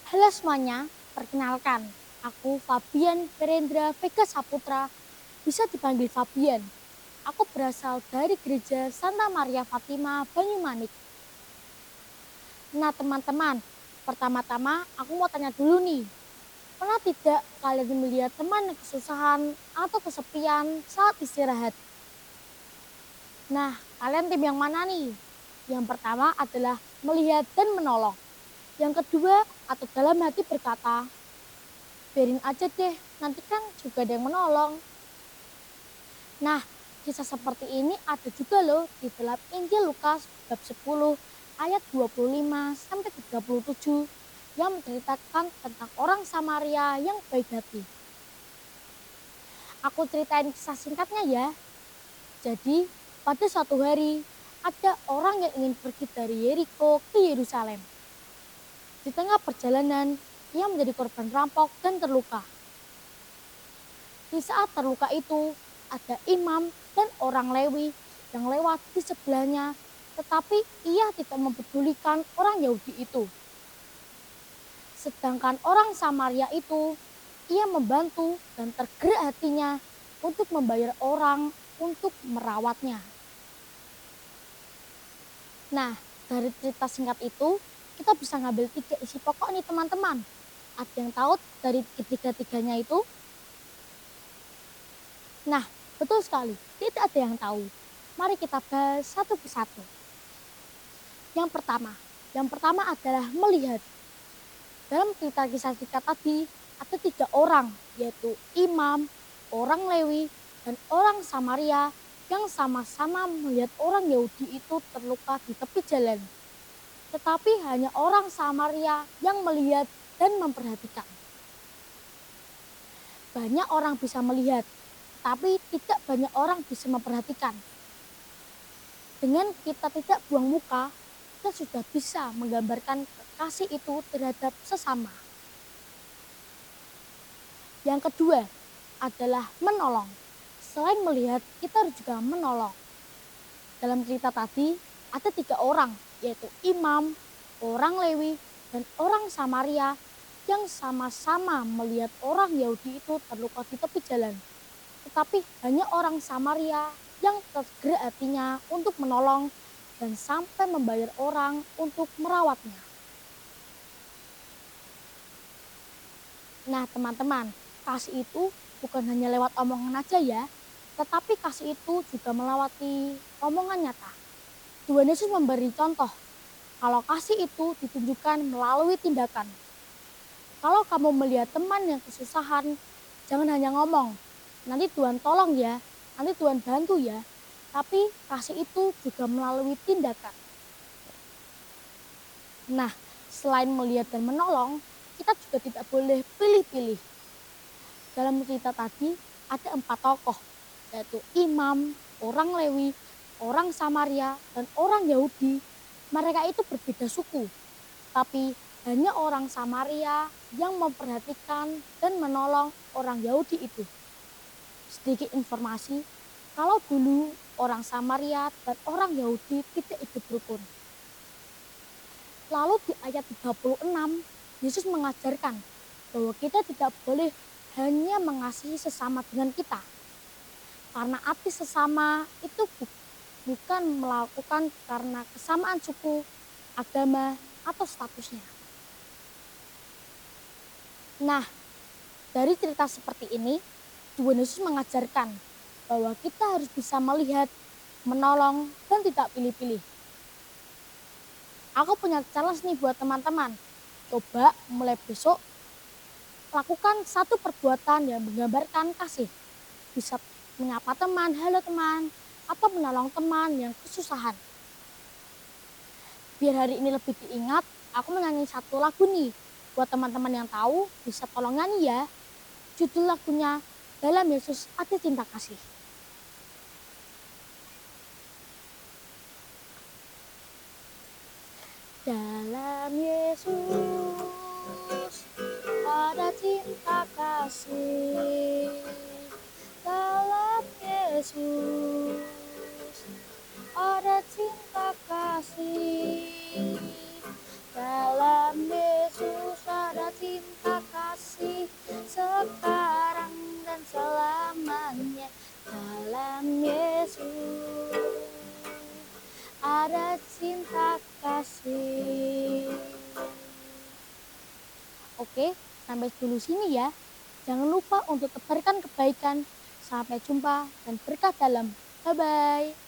Halo semuanya, perkenalkan, aku Fabian Berendra Vega Saputra, bisa dipanggil Fabian. Aku berasal dari gereja Santa Maria Fatima, Banyumanik. Nah teman-teman, pertama-tama aku mau tanya dulu nih, pernah tidak kalian melihat teman yang kesusahan atau kesepian saat istirahat? Nah, kalian tim yang mana nih? Yang pertama adalah melihat dan menolong. Yang kedua atau dalam hati berkata, biarin aja deh, nanti kan juga ada yang menolong. Nah, kisah seperti ini ada juga loh di dalam Injil Lukas bab 10 ayat 25 sampai 37 yang menceritakan tentang orang Samaria yang baik hati. Aku ceritain kisah singkatnya ya. Jadi, pada suatu hari ada orang yang ingin pergi dari Yeriko ke Yerusalem. Di tengah perjalanan, ia menjadi korban rampok dan terluka. Di saat terluka itu, ada imam dan orang Lewi yang lewat di sebelahnya, tetapi ia tidak mempedulikan orang Yahudi itu. Sedangkan orang Samaria itu, ia membantu dan tergerak hatinya untuk membayar orang untuk merawatnya. Nah, dari cerita singkat itu, kita bisa ngambil 3 isi pokok nih teman-teman. Ada yang tahu dari ketiga-tiganya itu? Nah, betul sekali, tidak ada yang tahu. Mari kita bahas satu persatu. Yang pertama, adalah melihat. Dalam cerita kisah singkat tadi, ada 3 orang, yaitu imam, orang Lewi, dan orang Samaria yang sama-sama melihat orang Yahudi itu terluka di tepi jalan. Tetapi hanya orang Samaria yang melihat dan memperhatikan. Banyak orang bisa melihat, tapi tidak banyak orang bisa memperhatikan. Dengan kita tidak buang muka, kita sudah bisa menggambarkan kasih itu terhadap sesama. Yang kedua adalah menolong. Selain melihat, kita harus juga menolong. Dalam cerita tadi, ada 3 orang, yaitu imam, orang Lewi, dan orang Samaria yang sama-sama melihat orang Yahudi itu terluka di tepi jalan. Tetapi hanya orang Samaria yang tergerak hatinya untuk menolong dan sampai membayar orang untuk merawatnya. Nah teman-teman, kasih itu bukan hanya lewat omongan aja ya, tetapi kasih itu juga melewati omongan nyata. Tuhan Yesus memberi contoh kalau kasih itu ditunjukkan melalui tindakan. Kalau kamu melihat teman yang kesusahan, jangan hanya ngomong, nanti Tuhan tolong ya, nanti Tuhan bantu ya. Tapi kasih itu juga melalui tindakan. Nah, selain melihat dan menolong, kita juga tidak boleh pilih-pilih. Dalam cerita tadi ada 4 tokoh, yaitu imam, orang Lewi, orang Samaria, dan orang Yahudi. Mereka itu berbeda suku, tapi hanya orang Samaria yang memperhatikan dan menolong orang Yahudi itu. Sedikit informasi, kalau dulu orang Samaria dan orang Yahudi tidak hidup rukun. Lalu di ayat 36, Yesus mengajarkan bahwa kita tidak boleh hanya mengasihi sesama dengan kita. Karena arti sesama itu bukan melakukan karena kesamaan suku, agama, atau statusnya. Nah, dari cerita seperti ini, Tuhan Yesus mengajarkan bahwa kita harus bisa melihat, menolong, dan tidak pilih-pilih. Aku punya challenge nih buat teman-teman. Coba mulai besok lakukan satu perbuatan yang menggambarkan kasih. Bisa menyapa teman, halo teman, atau menolong teman yang kesusahan. Biar hari ini lebih diingat, aku menyanyi satu lagu nih. Buat teman-teman yang tahu, bisa tolong nyanyi ya. Judul lagunya Dalam Yesus Ada Cinta Kasih. Dalam Yesus ada cinta kasih. Dalam Yesus ada cinta kasih. Dalam Yesus ada namanya dalam Yesus ada cinta kasih. Oke, sampai dulu sini ya. Jangan lupa untuk tebarkan kebaikan. Sampai jumpa dan berkah dalam. Bye-bye.